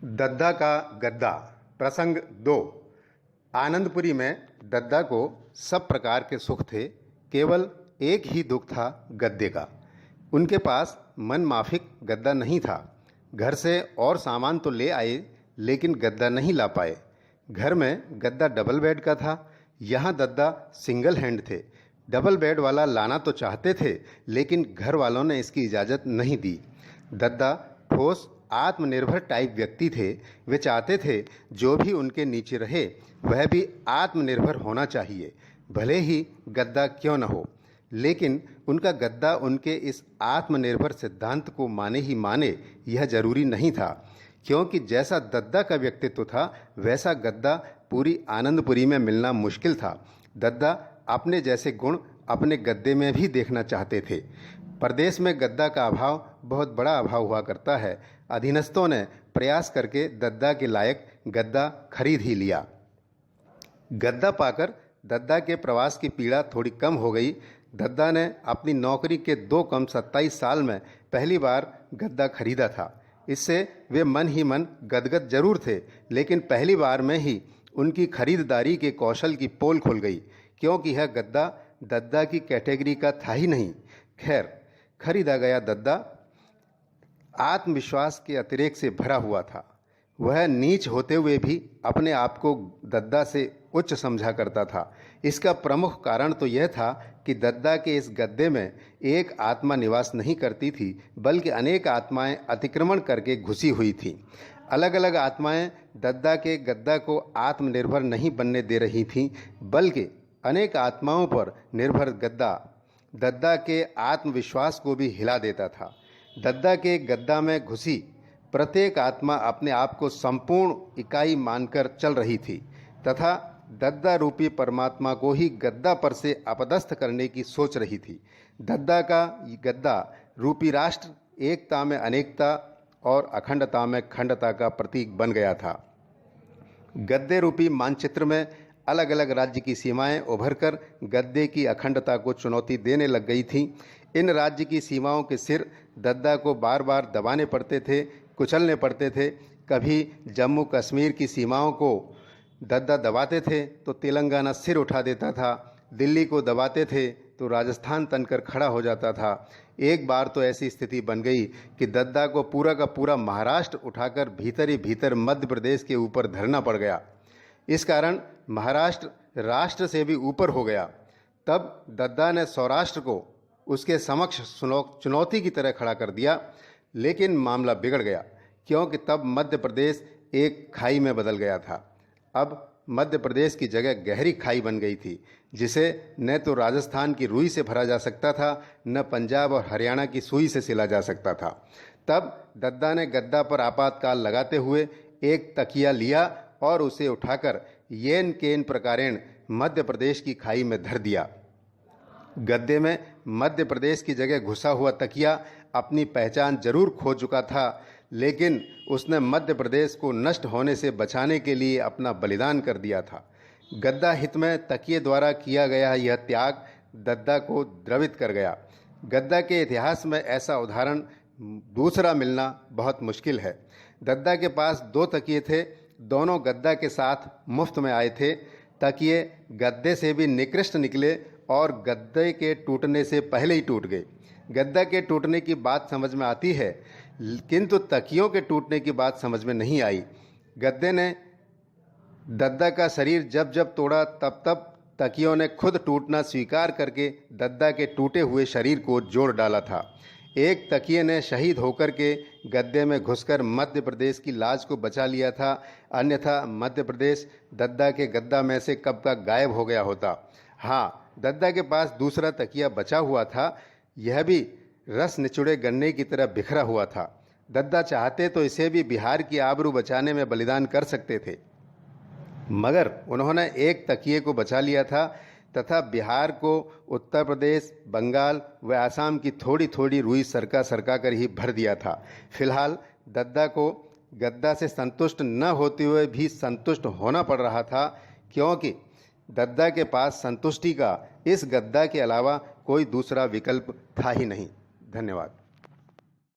दद्दा का गद्दा। प्रसंग 2। आनंदपुरी में दद्दा को सब प्रकार के सुख थे, केवल एक ही दुख था गद्दे का। उनके पास मन माफिक गद्दा नहीं था। घर से और सामान तो ले आए, लेकिन गद्दा नहीं ला पाए। घर में गद्दा डबल बेड का था, यहाँ दद्दा सिंगल हैंड थे। डबल बेड वाला लाना तो चाहते थे, लेकिन घर वालों ने इसकी इजाज़त नहीं दी। दद्दा ठोस आत्मनिर्भर टाइप व्यक्ति थे। वे चाहते थे जो भी उनके नीचे रहे वह भी आत्मनिर्भर होना चाहिए, भले ही गद्दा क्यों न हो। लेकिन उनका गद्दा उनके इस आत्मनिर्भर सिद्धांत को माने ही माने यह जरूरी नहीं था, क्योंकि जैसा दद्दा का व्यक्तित्व था वैसा गद्दा पूरी आनंदपुरी में मिलना मुश्किल था। दद्दा अपने जैसे गुण अपने गद्दे में भी देखना चाहते थे। प्रदेश में गद्दा का अभाव बहुत बड़ा अभाव हुआ करता है। अधीनस्थों ने प्रयास करके दद्दा के लायक गद्दा खरीद ही लिया। गद्दा पाकर दद्दा के प्रवास की पीड़ा थोड़ी कम हो गई। दद्दा ने अपनी नौकरी के 2 कम 27 साल में पहली बार गद्दा खरीदा था। इससे वे मन ही मन गदगद जरूर थे, लेकिन पहली बार में ही उनकी खरीदारी के कौशल की पोल खुल गई, क्योंकि यह गद्दा दद्दा की कैटेगरी का था ही नहीं। खैर, खरीदा गया दद्दा आत्मविश्वास के अतिरेक से भरा हुआ था। वह नीच होते हुए भी अपने आप को दद्दा से उच्च समझा करता था। इसका प्रमुख कारण तो यह था कि दद्दा के इस गद्दे में एक आत्मा निवास नहीं करती थी, बल्कि अनेक आत्माएं अतिक्रमण करके घुसी हुई थीं। अलग अलग आत्माएं दद्दा के गद्दा को आत्मनिर्भर नहीं बनने दे रही थीं, बल्कि अनेक आत्माओं पर निर्भर गद्दा दद्दा के आत्मविश्वास को भी हिला देता था। दद्दा के गद्दा में घुसी प्रत्येक आत्मा अपने आप को संपूर्ण इकाई मानकर चल रही थी तथा दद्दा रूपी परमात्मा को ही गद्दा पर से अपदस्थ करने की सोच रही थी। दद्दा का गद्दा रूपी राष्ट्र एकता में अनेकता और अखंडता में खंडता का प्रतीक बन गया था। गद्दे रूपी मानचित्र में अलग अलग राज्य की सीमाएं उभरकर गद्दे की अखंडता को चुनौती देने लग गई थीं। इन राज्य की सीमाओं के सिर दद्दा को बार बार दबाने पड़ते थे, कुचलने पड़ते थे। कभी जम्मू कश्मीर की सीमाओं को दद्दा दबाते थे तो तेलंगाना सिर उठा देता था, दिल्ली को दबाते थे तो राजस्थान तनकर खड़ा हो जाता था। एक बार तो ऐसी स्थिति बन गई कि दद्दा को पूरा का पूरा महाराष्ट्र उठाकर भीतर ही भीतर मध्य प्रदेश के ऊपर धरना पड़ गया। इस कारण महाराष्ट्र राष्ट्र से भी ऊपर हो गया। तब दद्दा ने सौराष्ट्र को उसके समक्ष चुनौती की तरह खड़ा कर दिया, लेकिन मामला बिगड़ गया, क्योंकि तब मध्य प्रदेश एक खाई में बदल गया था। अब मध्य प्रदेश की जगह गहरी खाई बन गई थी, जिसे न तो राजस्थान की रुई से भरा जा सकता था, न पंजाब और हरियाणा की सुई से सिला जा सकता था। तब दद्दा ने गद्दा पर आपातकाल लगाते हुए एक तकिया लिया और उसे उठाकर येन केन प्रकारेण मध्य प्रदेश की खाई में धर दिया। गद्दे में मध्य प्रदेश की जगह घुसा हुआ तकिया अपनी पहचान जरूर खो चुका था, लेकिन उसने मध्य प्रदेश को नष्ट होने से बचाने के लिए अपना बलिदान कर दिया था। गद्दा हित में तकिए द्वारा किया गया यह त्याग दद्दा को द्रवित कर गया। गद्दा के इतिहास में ऐसा उदाहरण दूसरा मिलना बहुत मुश्किल है। दद्दा के पास 2 तकिए थे, दोनों गद्दा के साथ मुफ्त में आए थे। तकिए गद्दे से भी निकृष्ट निकले और गद्दे के टूटने से पहले ही टूट गए। गद्दा के टूटने की बात समझ में आती है, किंतु तकियों के टूटने की बात समझ में नहीं आई। गद्दे ने दद्दा का शरीर जब जब तोड़ा, तब तब तकियों ने खुद टूटना स्वीकार करके दद्दा के टूटे हुए शरीर को जोड़ डाला था। एक तकिए ने शहीद होकर के गद्दे में घुसकर मध्य प्रदेश की लाज को बचा लिया था, अन्यथा मध्य प्रदेश दद्दा के गद्दा में से कब का गायब हो गया होता। हाँ, दद्दा के पास दूसरा तकिया बचा हुआ था, यह भी रस निचुड़े गन्ने की तरह बिखरा हुआ था। दद्दा चाहते तो इसे भी बिहार की आबरू बचाने में बलिदान कर सकते थे, मगर उन्होंने एक तकिए को बचा लिया था तथा बिहार को उत्तर प्रदेश, बंगाल व आसाम की थोड़ी थोड़ी रुई सरका सरका कर ही भर दिया था। फिलहाल दद्दा को गद्दा से संतुष्ट न होते हुए भी संतुष्ट होना पड़ रहा था, क्योंकि दद्दा के पास संतुष्टि का इस गद्दा के अलावा कोई दूसरा विकल्प था ही नहीं। धन्यवाद।